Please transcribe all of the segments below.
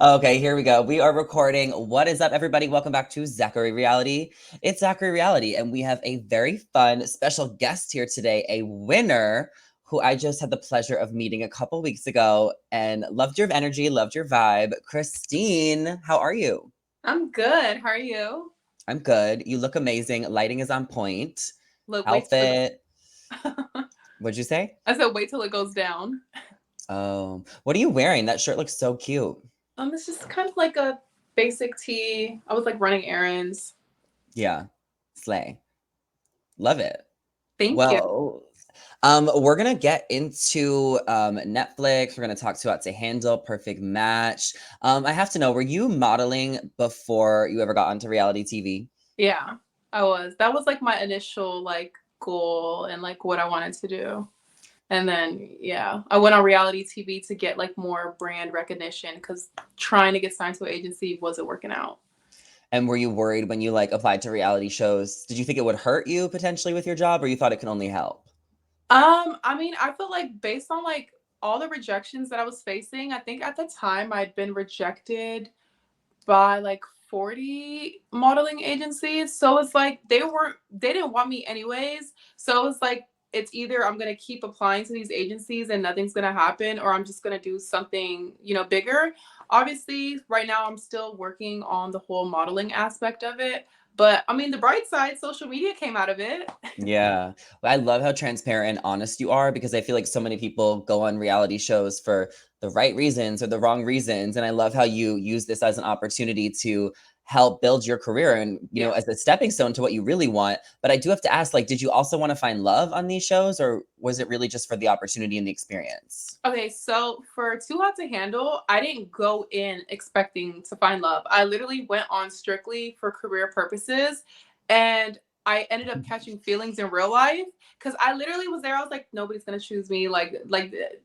Okay, here we go. We are recording. What is up, everybody? Welcome back to Zachary Reality. It's Zachary Reality, and we have a very fun special guest here today, a winner who I just had the pleasure of meeting a couple weeks ago and loved your energy, loved your vibe. Christine, how are you? I'm good. How are you? I'm good. You look amazing. Lighting is on point. Look, wait till it Outfit. What'd you say? I said wait till it goes down. Oh, what are you wearing? That shirt looks so cute. It's just kind of like a basic tee. I was like running errands. Yeah, slay. Love it. Thank you. Well, we're gonna get into Netflix. We're gonna talk to How to Handle, Perfect Match. I have to know, were you modeling before you ever got onto reality TV? Yeah, I was. That was like my initial like goal and like what I wanted to do. And then yeah, I went on reality TV to get like more brand recognition because trying to get signed to an agency wasn't working out. And were you worried when you like applied to reality shows? Did you think it would hurt you potentially with your job, or you thought it could only help? I mean, I feel like based on like all the rejections that I was facing, I think at the time I'd been rejected by like 40 modeling agencies. So it's like they didn't want me anyways. So it's like it's either I'm going to keep applying to these agencies and nothing's going to happen or I'm just going to do something, bigger. Obviously, right now I'm still working on the whole modeling aspect of it, but I mean the bright side, social media came out of it. Yeah. Well, I love how transparent and honest you are because I feel like so many people go on reality shows for the right reasons or the wrong reasons. And I love how you use this as an opportunity to help build your career and, Yeah. as a stepping stone to what you really want. But I do have to ask, like, did you also want to find love on these shows, or was it really just for the opportunity and the experience? Okay, so for Too Hot to Handle, I didn't go in expecting to find love. I literally went on strictly for career purposes, and I ended up catching feelings in real life because I literally was there. I was like, nobody's gonna choose me. Like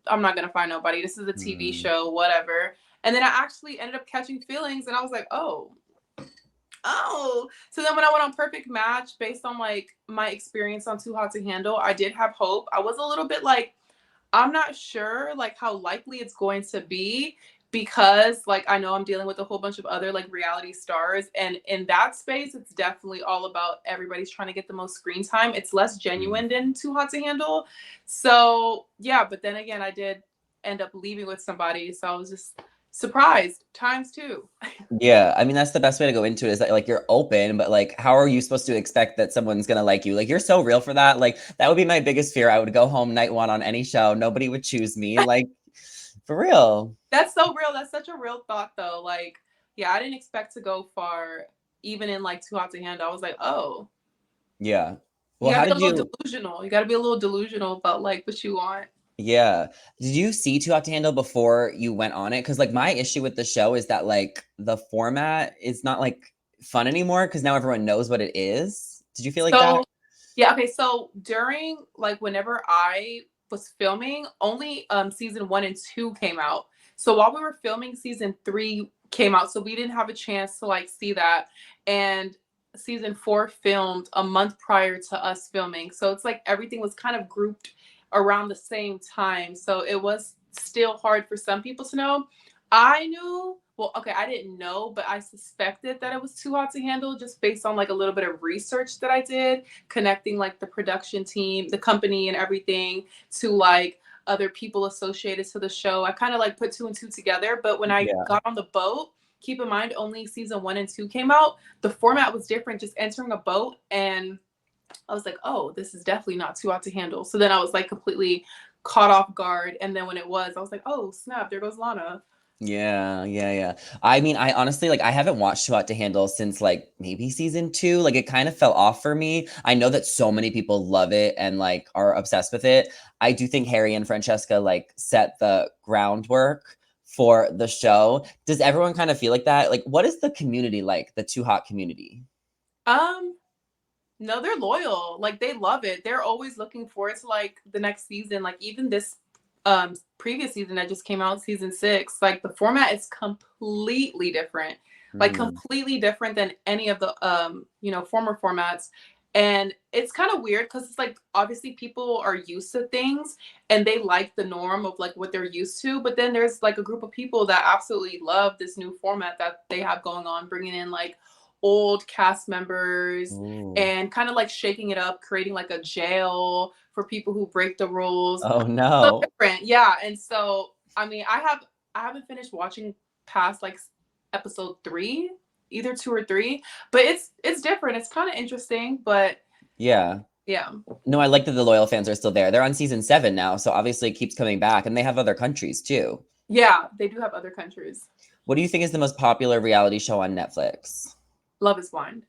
I'm not gonna find nobody. This is a TV Mm, show, whatever. And then I actually ended up catching feelings, and I was like, oh. So then when I went on Perfect Match, based on like my experience on Too Hot to Handle, I did have hope. I was a little bit like I'm not sure like how likely it's going to be because like I know I'm dealing with a whole bunch of other like reality stars and in that space it's definitely all about everybody's trying to get the most screen time. It's less mm. genuine than Too Hot to Handle. So, yeah, but then again I did end up leaving with somebody, so I was just surprised times two. Yeah, I mean that's the best way to go into it is that like you're open, but like how are you supposed to expect that someone's gonna like you? Like you're so real for that. Like that would be my biggest fear. I would go home night one on any show, nobody would choose me. Like for real. That's so real. That's such a real thought though. Like, yeah, I didn't expect to go far even in like Too Hot to Handle. I was like, oh, Yeah. you Well, gotta how be a did little you delusional. You gotta be a little delusional about like what you want. yeah. Did you see Too Hot to Handle before you went on it? Because like my issue with the show is that like the format is not like fun anymore because now everyone knows what it is. Did you feel like that? So yeah, okay. So during like whenever I was filming, only season 1 and 2 came out. So while we were filming, season 3 came out. So we didn't have a chance to like see that. And season 4 filmed a month prior to us filming. So it's like everything was kind of grouped around the same time. So it was still hard for some people to know. I knew, well, okay, I didn't know, but I suspected that it was Too Hot to Handle just based on like a little bit of research that I did, connecting like the production team, the company, and everything to like other people associated to the show. I kind of like put two and two together. But when I Yeah. got on the boat, keep in mind only season 1 and 2 came out. The format was different, just entering a boat. And I was like, oh, this is definitely not Too Hot to Handle. So then I was like completely caught off guard. And then when it was, I was like, oh, snap, there goes Lana. Yeah, yeah, yeah. I mean, I honestly like I haven't watched Too Hot to Handle since like maybe season two. Like it kind of fell off for me. I know that so many people love it and like are obsessed with it. I do think Harry and Francesca like set the groundwork for the show. Does everyone kind of feel like that? Like, what is the community like, the Too Hot community? Um, No, they're loyal. Like they love it. They're always looking forward to like the next season. Like even this previous season that just came out, season 6, like the format is completely different. Like Mm, completely different than any of the former formats. And it's kind of weird because it's like obviously people are used to things and they like the norm of like what they're used to. But then there's like a group of people that absolutely love this new format that they have going on, bringing in like old cast members Ooh. and kind of like shaking it up, creating like a jail for people who break the rules. Oh So no. different, yeah. And so I mean, I haven't finished watching past like episode 3, either 2 or 3, but it's different. It's kind of interesting, but Yeah. yeah. No, I like that the loyal fans are still there. They're on season 7 now, so obviously it keeps coming back, and they have other countries too. Yeah, they do have other countries. What do you think is the most popular reality show on Netflix? Love is Blind.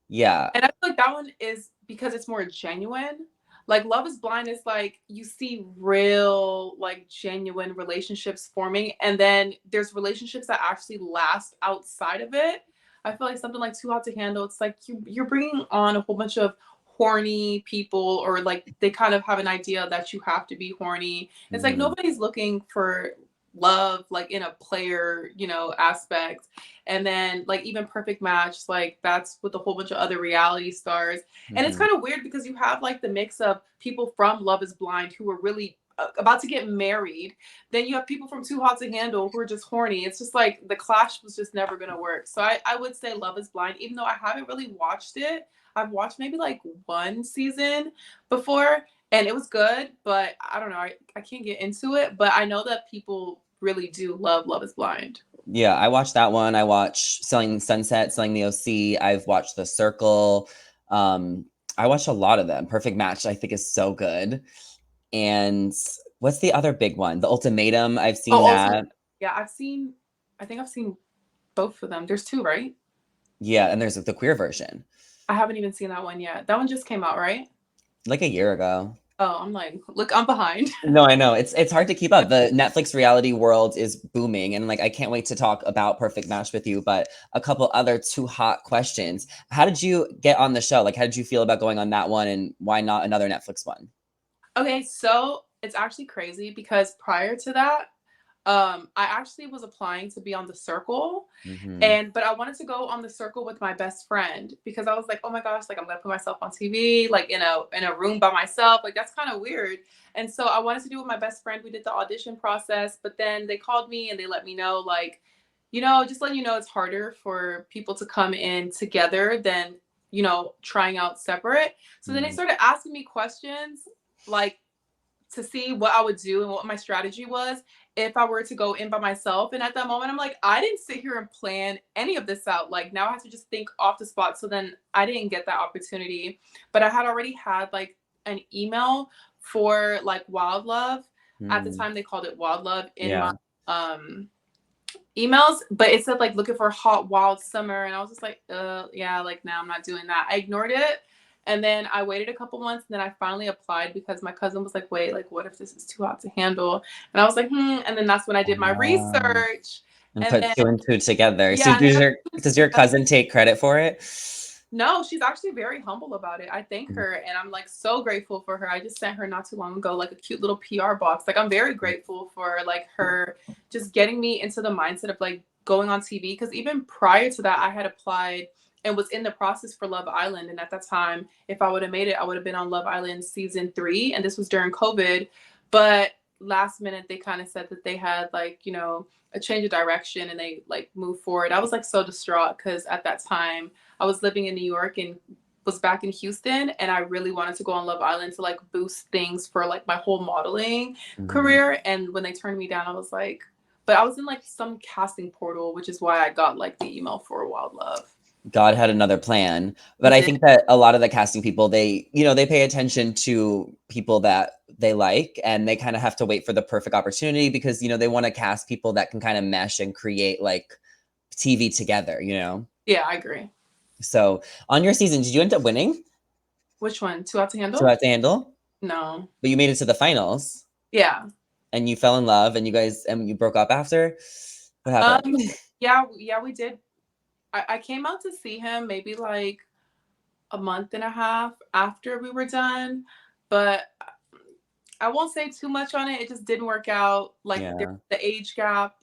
Yeah. And I feel like that one is because it's more genuine. Like Love is Blind is like you see real, like genuine relationships forming, and then there's relationships that actually last outside of it. I feel like something like Too Hot to Handle, it's like you're bringing on a whole bunch of horny people, or like they kind of have an idea that you have to be horny. It's like Mhm. nobody's looking for love like in a player, aspect. And then like even Perfect Match, like that's with a whole bunch of other reality stars. And it's Mhm. kind of weird because you have like the mix of people from Love is Blind who are really about to get married. Then you have people from Too Hot to Handle who are just horny. It's just like the clash was just never going to work. So I would say Love is Blind, even though I haven't really watched it. I've watched maybe like one season before and it was good, but I don't know. I can't get into it, but I know that people really do love Love is Blind. Yeah, I watched that one. I watched Selling Sunset, Selling the OC. I've watched The Circle. Um, I watched a lot of them. Perfect Match, I think, is so good. And what's the other big one? The Ultimatum. I've Oh, seen also, that. yeah, I think I've seen both of them. There's two, right? Yeah, and there's the queer version, I haven't even seen that one yet. That one just came out, right? like a year ago. Oh, I'm like, look, I'm behind. No, I know. It's hard to keep up. The Netflix reality world is booming, and like I can't wait to talk about Perfect Match with you. But a couple other too hot questions. How did you get on the show? Like, how did you feel about going on that one, and why not another Netflix one? Okay, so it's actually crazy because prior to that, I actually was applying to be on The Circle, Hmm. and but I wanted to go on The Circle with my best friend because I was like, oh my gosh, like I'm gonna put myself on TV, like in a room by myself, like that's kind of weird. And so I wanted to do it with my best friend. We did the audition process, but then they called me and they let me know, like, just letting you know it's harder for people to come in together than trying out separate. So then they Hmm. started asking me questions like to see what I would do and what my strategy was if I were to go in by myself. And at that moment, I'm like, I didn't sit here and plan any of this out. Like now I have to just think off the spot. So then I didn't get that opportunity. But I had already had like an email for like Wild Love. At the Hmm. time they called it Wild Love in my Yeah. um emails, but it said like looking for a hot wild summer, and I was just like, yeah, like now I'm not doing that. I ignored it, and then I waited a couple months, and then I finally applied because my cousin was like, wait, like what if this is too hot to handle? And I was like, and then that's when I did my Ah, research, and and put then two and two together. So yeah, and then does your cousin take credit for it? no, she's actually very humble about it. I thank her and I'm like so grateful for her. I just sent her not too long ago like a cute little PR box. Like I'm very grateful for like her just getting me into the mindset of like going on TV, because even prior to that I had applied and was in the process for Love Island, and at that time if I would have made it I would have been on Love Island season 3, and this was during COVID. But last minute they kind of said that they had like, a change of direction and they like moved forward. I was like so distraught because at that time I was living in New York and was back in Houston, and I really wanted to go on Love Island to like boost things for like my whole modeling Mhm. career. And when they turned me down, I was like, but I was in like some casting portal, which is why I got like the email for Wild Love. God had another plan. But He I did. think that a lot of the casting people, they pay attention to people that they like, and they kind of have to wait for the perfect opportunity because, they want to cast people that can kind of mesh and create like TV together. Yeah, I agree. So on your season, did you end up winning Which one? Too Hot to to Handle? have to handle? No. But you made it to the finals Yeah. and you fell in love and you broke up after? What happened? Um. Yeah. Yeah. We did. I came out to see him maybe like a month and a half after we were done, but I won't say too much on it. It just didn't work out. Like there, Yeah. the age gap.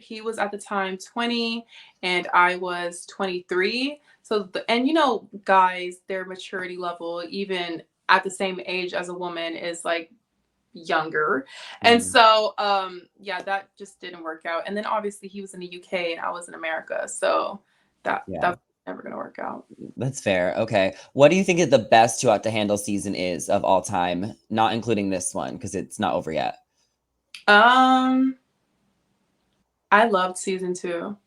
he was at the time 20 and I was 23. So, and you know, guys, their maturity level, even at the same age as a woman, is like younger. And Mm, so, yeah, that just didn't work out. And then obviously he was in the UK and I was in America. So yeah, that's never going to work out. that's fair. Okay. What do you think is the best Too Hot to Handle season is of all time, not including this one because it's not over yet? Um, I loved season 2.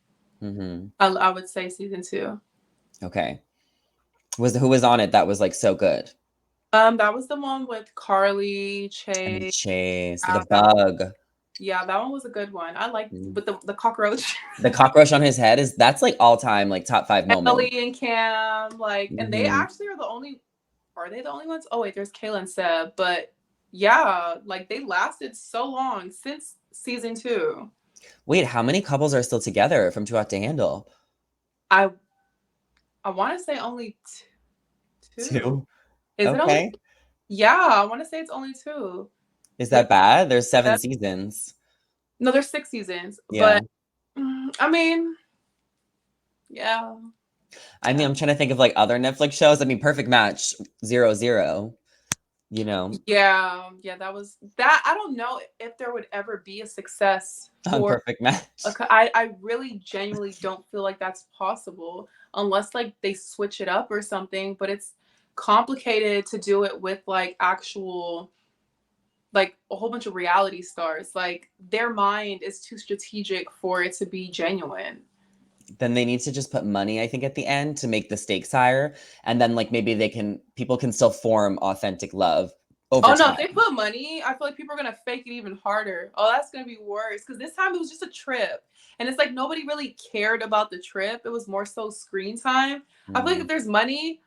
Hmm. I would say season 2. Okay. Who was on it that was like so good? That was the one with Carly, And Chase, Chase, the Adam. bug. Yeah, that one was a good one. I liked Mm. with the cockroach. The cockroach on his head is that's like all time like top five moment. Ellie and Cam, like, and they Hmm. actually are the only. Are they the only ones? Oh wait, there's Kayla and Seb, but yeah, like they lasted so long since season 2. Wait, how many couples are still together from Too Hot to Handle? I I want to say only two. Two. Is it only? Okay. Yeah, I want to say it's only 2. Is There's that bad? There's seven Seb- seasons. no, there's 6 seasons, Yeah. but I mean, yeah. I mean, I'm trying to think of like other Netflix shows. I mean, Perfect Match, 0-0, you know, Yeah, yeah, that was that. I don't know if there would ever be a success on for Perfect Match. I really genuinely don't feel like that's possible unless like they switch it up or something, but it's complicated to do it with like actual like a whole bunch of reality stars. Like their mind is too strategic for it to be genuine. Then they need to just put money, I think, at the end to make the stakes higher. And then like maybe people can still form authentic love over Oh no, if they time. put money, I feel like people are gonna fake it even harder. Oh, that's gonna be worse. Because this time it was just a trip. And it's like nobody really cared about the trip. It was more so screen time. I feel like Mm. if there's money,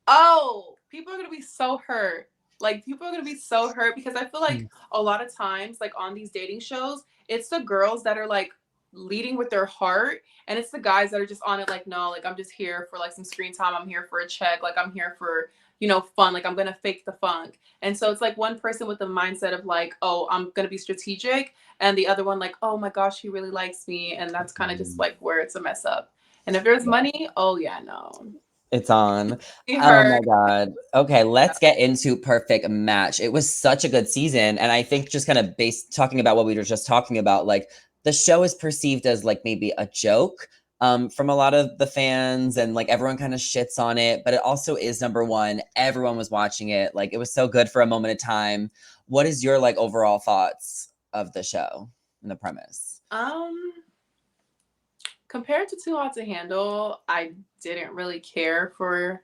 oh, people are gonna be so hurt. Like people are gonna be so hurt because I feel like a lot of times, like on these dating shows, it's the girls that are like leading with their heart, and it's the guys that are just on it like, no, like I'm just here for like some screen time. I'm here for a check. Like I'm here for fun. Like I'm gonna fake the funk. And so it's like one person with the mindset of like, oh, I'm gonna be strategic, and the other one like, oh my gosh, he really likes me, and that's kind of just Mm. like where it's a mess up. And if there's Yeah, money, oh yeah, no, it's on. he Oh my hurt. God. Okay, let's get into Perfect Match. It was such a good season. And I think just kind of based talking about what we were just talking about, like the show is perceived as like maybe a joke from a lot of the fans and like everyone kind of shits on it, but it also is number one. Everyone was watching it. Like it was so good for a moment of time. What is your like overall thoughts of the show and the premise? Um, Compared to Too Hot to Handle, I didn't really care for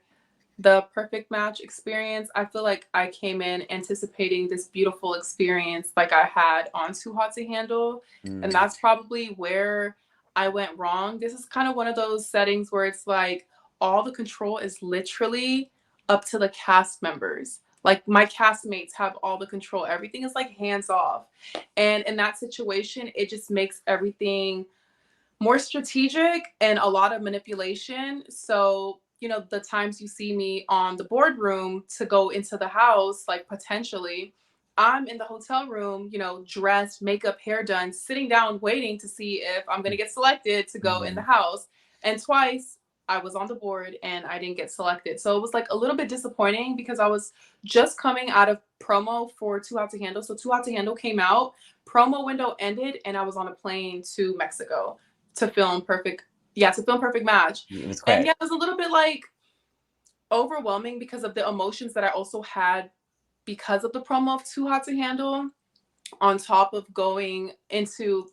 the perfect match experience. I feel like I came in anticipating this beautiful experience like I had on Too Hot to Handle. And Mm, that's probably where I went wrong. This is kind of one of those settings where it's like all the control is literally up to the cast members. Like my castmates have all the control. Everything is like hands off. And in that situation, it just makes everything more strategic and a lot of manipulation. So, the times you see me on the boardroom to go into the house, like potentially, I'm in the hotel room, dressed, makeup, hair done, sitting down, waiting to see if I'm going to get selected to go in the mhm. house. And twice I was on the board and I didn't get selected. So it was like a little bit disappointing because I was just coming out of promo for Too Hot to Handle. So Too Hot to Handle came out, promo window ended, and I was on a plane to Mexico to film Perfect Match. It was And quick. yeah, it was a little bit like overwhelming because of the emotions that I also had because of the promo of Too Hot to Handle, on top of going into,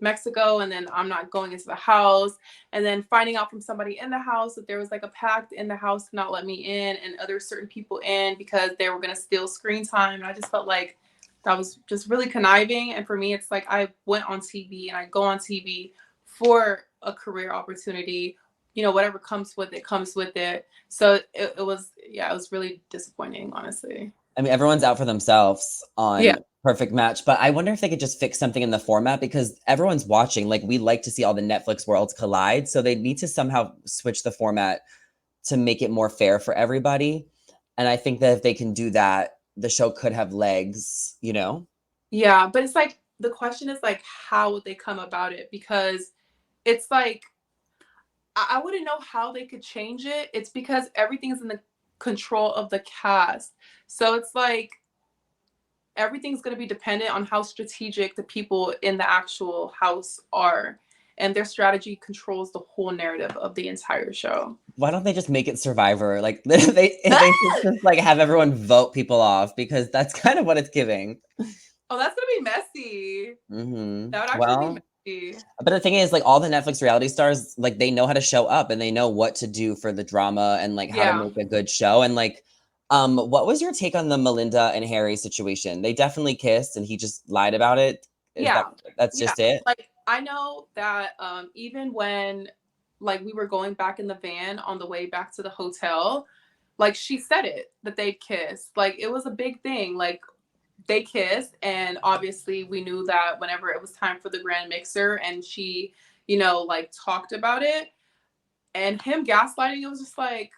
Mexico, and then I'm not going into the house, and then finding out from somebody in the house that there was like a pact in the house to not let me in and other certain people in because they were going to steal screen time. And I just felt like that was just really conniving. And for me, it's like I went on TV and I go on TV for a career opportunity. Whatever comes with it comes with it. So it was, yeah, it was really disappointing, honestly. I mean, everyone's out for themselves Yeah. on Perfect Match, but I wonder if they could just fix something in the format because everyone's watching. Like, we like to see all the Netflix worlds collide. So they need to somehow switch the format to make it more fair for everybody. And I think that if they can do that, the show could have legs, you know? Yeah, but it's like the question is like, how would they come about it? Because it's like, I wouldn't know how they could change it. It's because everything's in the control of the cast. So it's like everything's going to be dependent on how strategic the people in the actual house are. And their strategy controls the whole narrative of the entire show. Why don't they just make it Survivor? Like they should just like have everyone vote people off because that's kind of what it's giving. Oh, that's going to be messy. That would actually be Well, messy. but the thing is, like all the Netflix reality stars, like they know how to show up and they know what to do for the drama and like how to Yeah. make a good show. And like, what was your take on the Melinda and Harry situation? They definitely kissed and he just lied about it. Is Yeah. that's Yeah. just it? Like I know that even when like we were going back in the van on the way back to the hotel, like she said it that they'd kissed. Like it was a big thing. Like they kissed, and obviously we knew that whenever it was time for the grand mixer and she, like talked about it and him gaslighting, it was just like,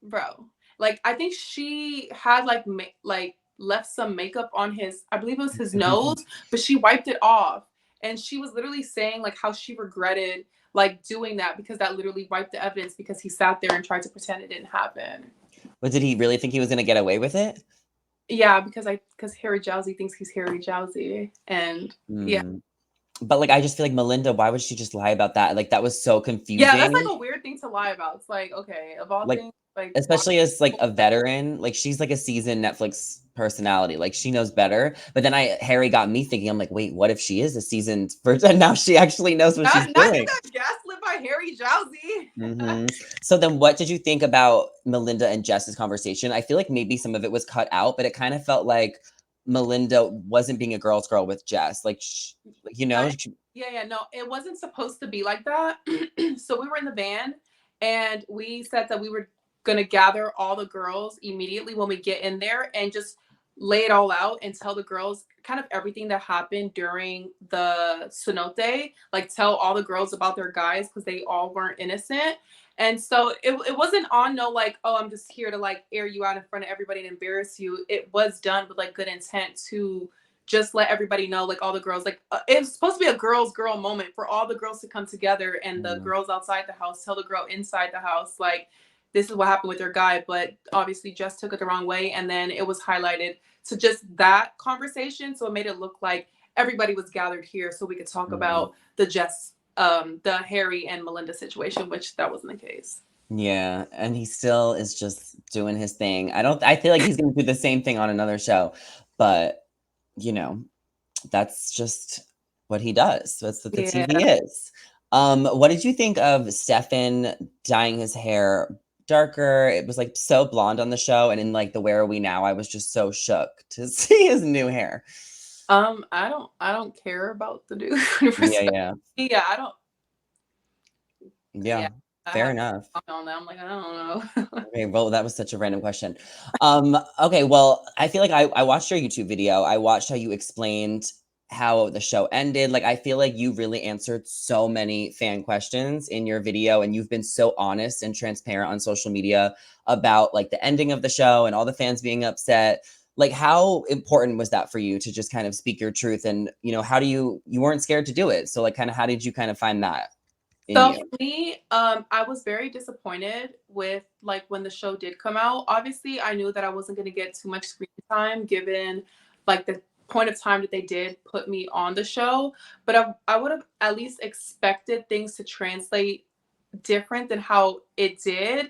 bro. Like I think she had like left some makeup on his, I believe it was his nose, but she wiped it off. And she was literally saying like how she regretted like doing that because that literally wiped the evidence because he sat there and tried to pretend it didn't happen. But did he really think he was gonna get away with it? Yeah, because Harry Jowsey thinks he's Harry Jowsey. And yeah. Hmm. But like I just feel like Melinda, why would she just lie about that? Like that was so Yeah, that's like confusing. a weird thing to lie about. It's like, okay, of all Like things, like why especially as like a veteran, like she's like a seasoned Netflix personality. Like she knows better. But then Harry got me thinking, I'm like, wait, what if she is a seasoned person and now she actually knows what she's not you doing? got gaslit by Harry Jowsey. So then what did you think about Melinda and Jess's conversation? I feel like maybe some of it was cut out, but it kind of felt like Melinda wasn't being a girl's girl with Jess. Like, I, yeah, no, it wasn't supposed to be like that. So we were in the van and we said that we were going to gather all the girls immediately when we get in there and just lay it all out and tell the girls kind of everything that happened during the cenote, like tell all the girls about their guys because they all weren't innocent. And so it wasn't on no like, oh, I'm just here to like air you out in front of everybody and embarrass you. It was done with like good intent to just let everybody know, like all the girls, like it's supposed to be a girl moment for all the girls to come together and the Mhm. girls outside the house tell the girl inside the house, like, this is what happened with your guy. But obviously, Jess took it the wrong way. And then it was highlighted to just that conversation. So it made it look like everybody was gathered here so we could talk Mhm. about the Harry and Melinda situation, which that wasn't the case. Yeah, and he still is just doing his thing. I feel like he's gonna do the same thing on another show, but you know, that's just what he does. That's who Yeah. he is. What did you think of Stefan dyeing his hair darker? It was like so blonde on the show, and in like the Where Are We Now, I was just so shook to see his new hair. I don't care about the dude. Yeah, yeah, Yeah, I don't. Yeah, yeah. I Fair have enough. on that. I'm like, I don't know. Okay, well, that was such a random question. Okay, well, I feel like I watched your YouTube video. I watched how you explained how the show ended. Like, I feel like you really answered so many fan questions in your video, and you've been so honest and transparent on social media about like the ending of the show and all the fans being upset. Like, how important was that for you to just kind of speak your truth? And how do you weren't scared to do it? So, like, kind of how did you kind of find that in So you? for me, I was very disappointed with like when the show did come out. Obviously, I knew that I wasn't going to get too much screen time given like the point of time that they did put me on the show. But I would have at least expected things to translate different than how it did.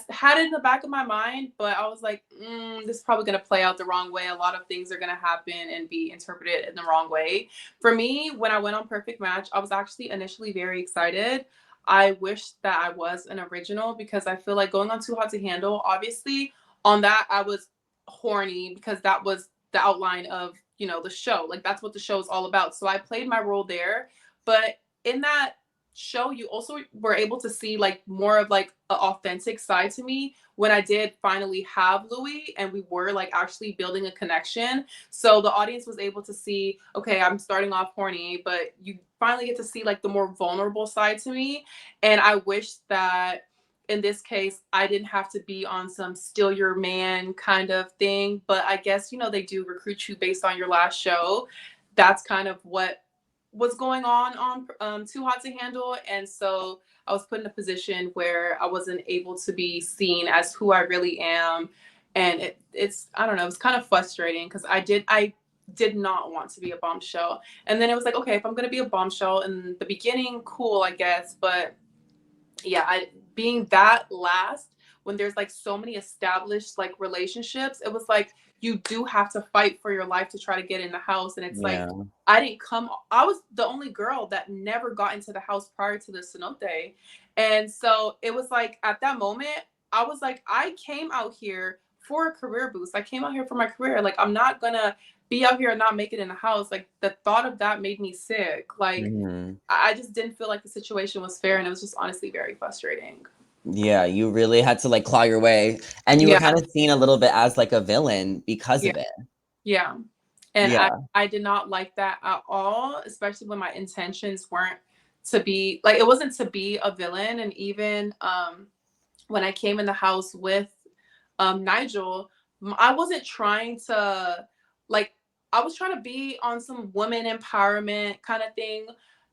Had it in the back of my mind, but I was like, this is probably going to play out the wrong way. A lot of things are going to happen and be interpreted in the wrong way. For me, when I went on Perfect Match, I was actually initially very excited. I wish that I was an original because I feel like going on Too Hot to Handle, obviously, on that, I was horny because that was the outline of, the show. Like, that's what the show is all about. So I played my role there. But in that show, you also were able to see like more of like an authentic side to me when I did finally have Louis and we were like actually building a connection. So the audience was able to see, okay, I'm starting off horny, but you finally get to see like the more vulnerable side to me. And I wish that in this case, I didn't have to be on some steal your man kind of thing. But I guess, they do recruit you based on your last show. that's kind of what was going on Too Hot to Handle. And so I was put in a position where I wasn't able to be seen as who I really am. And it's I don't know, it's kind of frustrating because I did not want to be a bombshell. And then it was like, okay, if I'm gonna be a bombshell in the beginning, cool, I guess. But yeah, I being that last when there's like so many established like relationships, it was like you do have to fight for your life to try to get in the house. And it's like Yeah. I was the only girl that never got into the house prior to the cenote. And so it was like at that moment, I was like, I came out here for a career boost. I came out here for my career. Like I'm not gonna be out here and not make it in the house. Like the thought of that made me sick. Like Mhm. I just didn't feel like the situation was fair, and it was just honestly very frustrating. Yeah, you really had to, like, claw your way, and you were Yeah, kinda seen a little bit as, like, a villain because yeah, of it. yeah. And Yeah. I did not like that at all, especially when my intentions weren't to be like it wasn't to be a villain. And even when I came in the house with Nigel, I wasn't trying to like I was trying to be on some woman empowerment kind of thing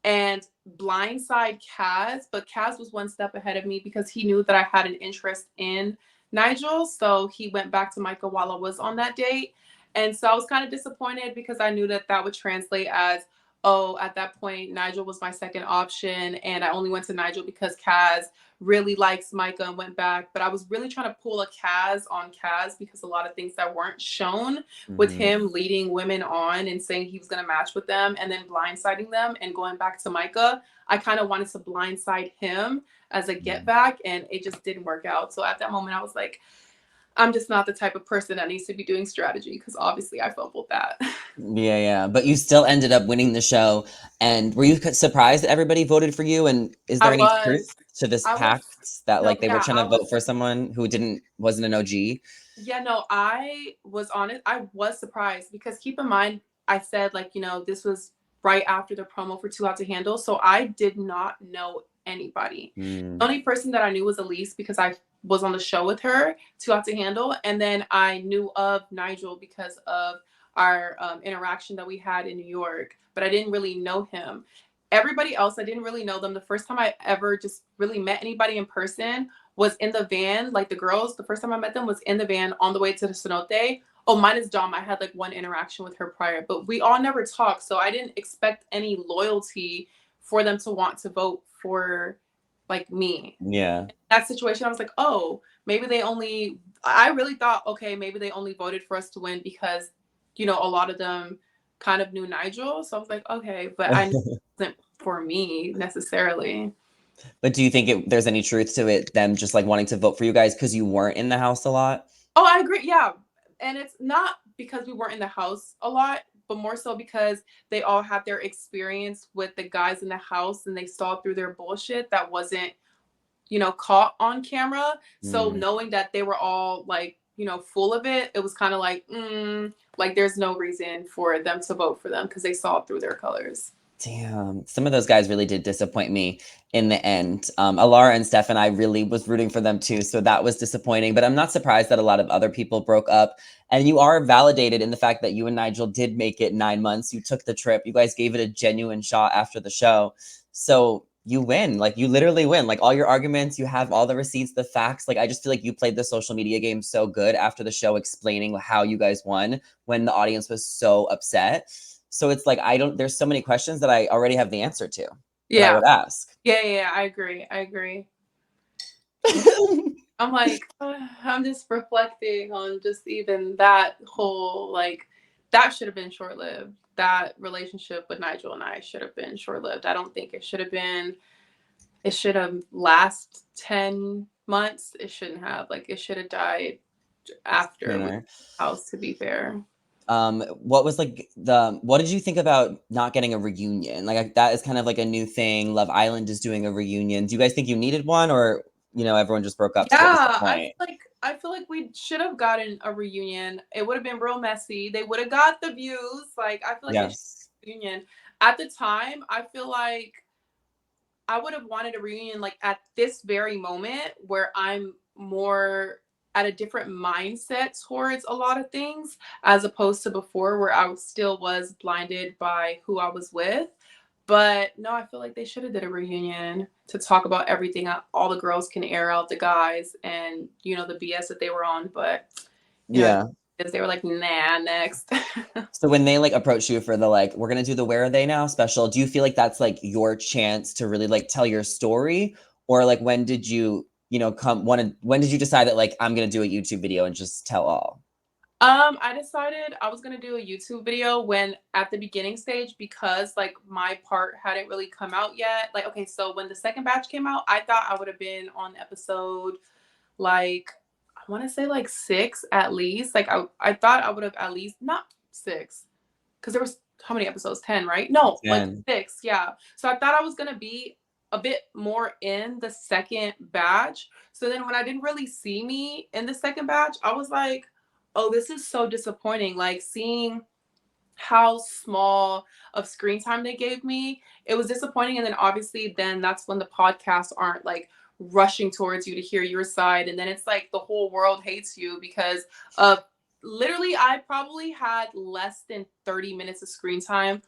and blindside Kaz, but Kaz was one step ahead of me because he knew that I had an interest in Nigel, so he went back to Micah while I was on that date. And so I was kind of disappointed because I knew that that would translate as, oh, at that point, Nigel was my second option. And I only went to Nigel because Kaz really likes Micah and went back. But I was really trying to pull a Kaz on Kaz because a lot of things that weren't shown with Mhm. him leading women on and saying he was going to match with them and then blindsiding them and going back to Micah. I kind of wanted to blindside him as a get Mhm. back, and it just didn't work out. So at that moment, I was like, I'm just not the type of person that needs to be doing strategy because obviously I fumbled that. Yeah, yeah, but you still ended up winning the show, and were you surprised that everybody voted for you, and is I there any truth was, to this I was, pact that, no, like, they were yeah, trying to vote for someone who wasn't an OG? yeah, no, I was honest. I was surprised because keep in mind, I said like, this was right after the promo for Too Hot to Handle. So I did not know anybody. The Mm, only person that I knew was Elise because I was on the show with her, Too Hot to Handle. And then I knew of Nigel because of our interaction that we had in New York, but I didn't really know him. Everybody else, I didn't really know them. The first time I ever just really met anybody in person was in the van, like the girls, the first time I met them was in the van on the way to the cenote. Oh, mine is Dom. I had like one interaction with her prior, but we all never talked. So I didn't expect any loyalty for them to want to vote for like me. yeah. In that situation, I was like, oh, maybe they only, I really thought, okay, maybe they only voted for us to win because, a lot of them kind of knew Nigel. So I was like, okay, but I knew it wasn't for me necessarily. But do you think there's any truth to it, them just, like, wanting to vote for you guys because you weren't in the house a lot? Oh, I agree. Yeah. And it's not because we weren't in the house a lot, but more so because they all had their experience with the guys in the house and they saw through their bullshit that wasn't, caught on camera. So Mm. knowing that they were all like, full of it, it was kind of like, like there's no reason for them to vote for them because they saw through their colors. Damn, some of those guys really did disappoint me in the end. Alara and Steph and I really was rooting for them too, so that was disappointing. But I'm not surprised that a lot of other people broke up. And you are validated in the fact that you and Nigel did make it 9 months. You took the trip. You guys gave it a genuine shot after the show. So you win. Like you literally win. Like all your arguments, you have all the receipts, the facts. Like I just feel like you played the social media game so good after the show, explaining how you guys won when the audience was so upset. So it's like there's so many questions that I already have the answer to that I Yeah. would ask. Yeah. Yeah. Yeah, I agree. I agree. I'm like, I'm just reflecting on just even that whole like that should have been short lived. That relationship with Nigel and I should have been short lived. I don't think it should have been. It should have last 10 months. It shouldn't have. Like it should have died after we Sooner. house. To be fair. What was like what did you think about not getting a reunion? Like that is kind of like a new thing. Love Island is doing a reunion. Do you guys think you needed one, or everyone just broke up to get Yeah, I disappointed? feel like I feel like we should have gotten a reunion. It would have been real messy. They would have got the views. Like I feel like it should Yes. be a reunion. At the time, I feel like I would have wanted a reunion like at this very moment where I'm more at a different mindset towards a lot of things as opposed to before where I still was blinded by who I was with. But no, I feel like they should have did a reunion to talk about everything. All the girls can air out the guys and the BS that they were on. But you know, Yeah. they were like, nah, next. So when they like approach you for the like, we're gonna do the Where Are They Now special, do you feel like that's like your chance to really like tell your story? Or like when did you, when did you decide that like I'm gonna do a YouTube video and just tell all? I decided I was gonna do a YouTube video when at the beginning stage because like my part hadn't really come out yet. Like, okay, so when the second batch came out, I thought I would have been on episode like I want to say like 6 at least. Like I thought I would have at least not 6 because there was how many episodes? 10, right? No, like 10. 6. Yeah. So I thought I was gonna be a bit more in the second batch. So then when I didn't really see me in the second batch, I was like, oh, this is so disappointing. Like seeing how small of screen time they gave me, it was disappointing. And then obviously, then that's when the podcasts aren't like rushing towards you to hear your side. And then it's like the whole world hates you because of literally, I probably had less than 30 minutes of screen time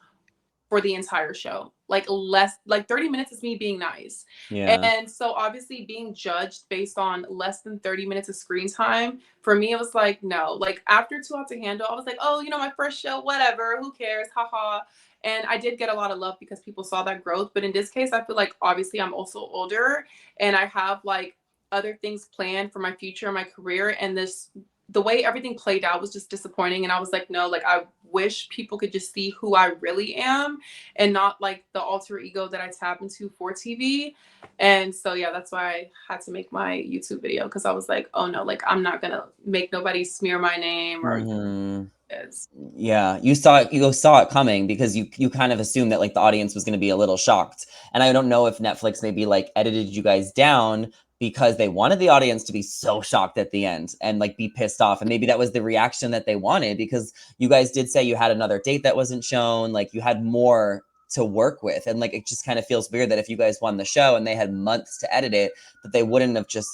for the entire show. Like less like 30 minutes is me being nice. Yeah. And so obviously being judged based on less than 30 minutes of screen time, for me it was like no. Like after Too Hot to Handle, I was like, "Oh, my first show, whatever, who cares? Haha." And I did get a lot of love because people saw that growth, but in this case I feel like obviously I'm also older and I have like other things planned for my future and my career, and the way everything played out was just disappointing. And I was like, no, like I wish people could just see who I really am and not like the alter ego that I tap into for TV. And so yeah, that's why I had to make my YouTube video because I was like, oh no, like I'm not gonna make nobody smear my name or Mhm. this. Yeah, you saw it coming because you kind of assumed that like the audience was going to be a little shocked. And I don't know if Netflix maybe like edited you guys down because they wanted the audience to be so shocked at the end and like be pissed off. And maybe that was the reaction that they wanted because you guys did say you had another date that wasn't shown, like you had more to work with. And like it just kind of feels weird that if you guys won the show and they had months to edit it, that they wouldn't have just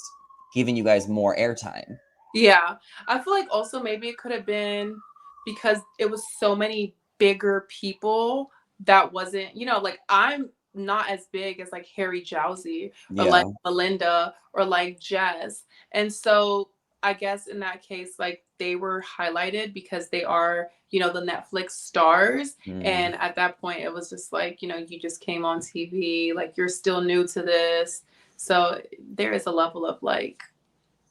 given you guys more airtime. Yeah. I feel like also maybe it could have been because it was so many bigger people that wasn't, like I'm not as big as like Harry Jowsey or like Yeah. Melinda or like Jess. And so I guess in that case, like they were highlighted because they are, the Netflix stars. Mm. And at that point, it was just like, you just came on TV, like you're still new to this. So there is a level of like,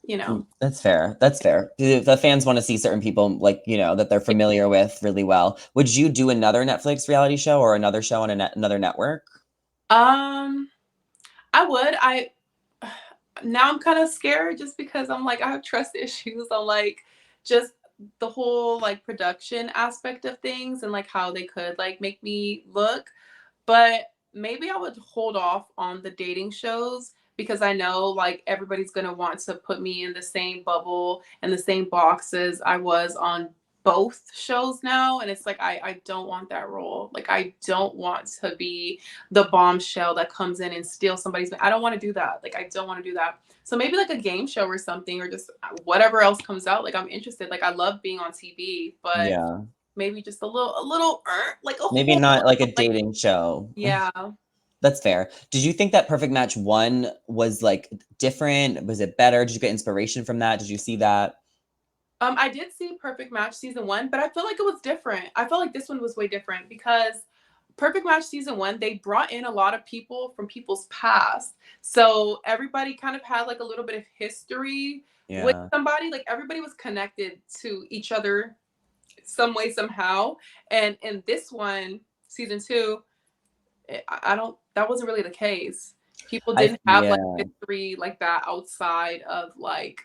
you know, That's fair. That's fair. The fans want to see certain people like, that they're familiar with really well. Would you do another Netflix reality show or another show on another network? Um, I would. I now I'm kind of scared just because I'm like I have trust issues on like just the whole like production aspect of things and like how they could like make me look. But maybe I would hold off on the dating shows because I know like everybody's gonna want to put me in the same bubble and the same box as I was on both shows now. And it's like I don't want that role. Like I don't want to be the bombshell that comes in and steals somebody's. I don't want to do that. Like I don't want to do that. So maybe like a game show or something, or just whatever else comes out. Like I'm interested. Like I love being on TV, but Yeah. maybe just a little, like a Maybe whole, not like a like dating show. yeah. That's fair. Did you think that Perfect Match 1 was like different? Was it better? Did you get inspiration from that? Did you see that? I did see Perfect Match season one, but I feel like it was different. I felt like this one was way different because Perfect Match season one, they brought in a lot of people from people's past. So everybody kind of had like a little bit of history with Yeah. somebody. Like everybody was connected to each other some way, somehow. And in this one, season two, I don't, that wasn't really the case. People didn't have like Yeah. history like that outside of like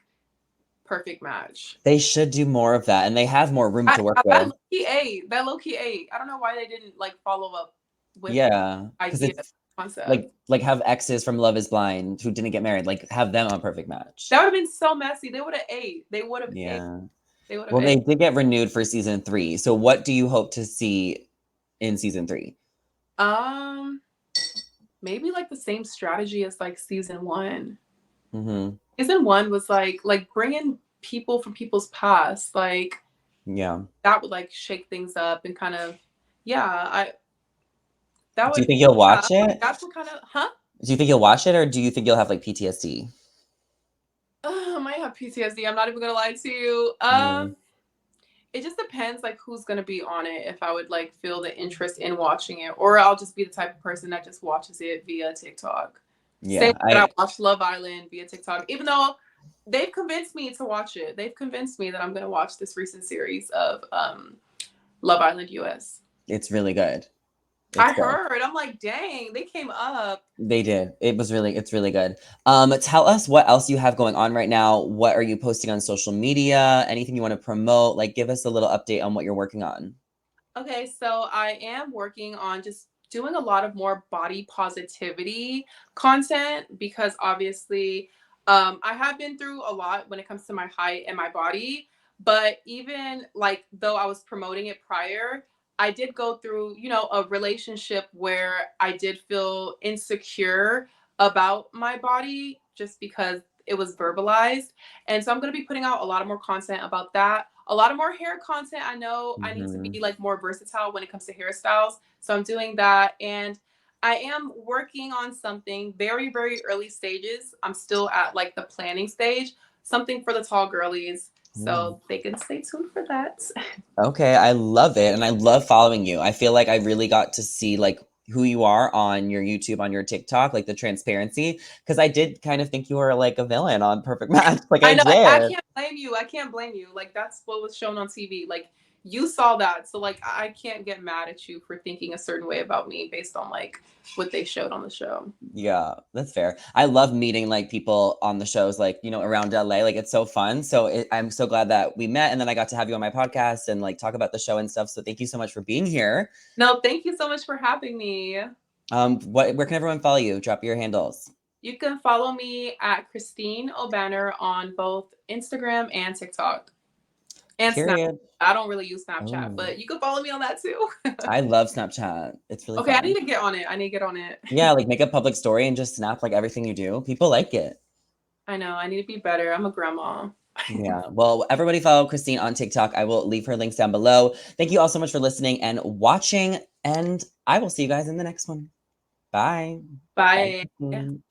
Perfect Match. They should do more of that and they have more room to work That with. low key ate. That low key ate. I don't know why they didn't like follow up with the Yeah, because idea it's concept. like have exes from Love Is Blind who didn't get married, like have them on Perfect Match. That would have been so messy. They would have ate. They would have ate. Yeah. They would have Well, they ate. did get renewed for season 3. So what do you hope to see in season 3? Um, maybe like the same strategy as like season one. Mhm. Season one was like bringing people from people's past, like Yeah. that would like shake things up and kind of, yeah, I that Do you would, think you'll yeah, watch it? that's what kind of, huh? Do you think you'll watch it, or do you think you'll have, like, PTSD? I might have PTSD. I'm not even gonna lie to you. Mm. It just depends like who's gonna be on it. If I would like feel the interest in watching it, or I'll just be the type of person that just watches it via TikTok. Same Yeah, that I I watch Love Island via TikTok, even though they've convinced me to watch it. They've convinced me that I'm gonna watch this recent series of Love Island US. it's really good. It's I good. heard. I'm like, dang, they came up. They did. It's really good. Tell us what else you have going on right now. What are you posting on social media? Anything you wanna promote? Like, give us a little update on what you're working on. Okay, so I am working on just doing a lot of more body positivity content because obviously I have been through a lot when it comes to my height and my body. But even like though I was promoting it prior, I did go through, a relationship where I did feel insecure about my body just because it was verbalized. And so I'm going to be putting out a lot of more content about that, a lot of more hair content. I know I need to Mhm. be like more versatile when it comes to hairstyles. So I'm doing that. And I am working on something very, very early stages. I'm still at like the planning stage, something for the tall girlies. Mm. So they can stay tuned for that. Okay, I love it, and I love following you. I feel like I really got to see, like, who you are on your YouTube, on your TikTok, like, the transparency. Because I did kind of think you were, like, a villain on Perfect Match, like, I I know. I did. can't blame you. I can't blame you. Like that's what was shown on TV. Like you saw that. So like I can't get mad at you for thinking a certain way about me based on like what they showed on the show. Yeah, that's fair. I love meeting, like, people on the shows, like, around LA, like, it's so fun, so I'm so glad that we met, and then I got to have you on my podcast and, like, talk about the show and stuff, so thank you so much for being here. No, thank you so much for having me. Where can everyone follow you? Drop your handles. You can follow me at Christine Obanor on both Instagram and TikTok and Snapchat. Period. I don't really use Snapchat, Oh, but you can follow me on that too. I love Snapchat. It's really Okay, I fun. need to get on it. I need to get on it. Yeah, like, make a public story and just snap, like, everything you do. People like it. I know. I need to be better. I'm a grandma. Yeah. Well, everybody follow Christine on TikTok. I will leave her links down below. Thank you all so much for listening and watching, and I will see you guys in the next one. Bye. Bye, Bye. Christine.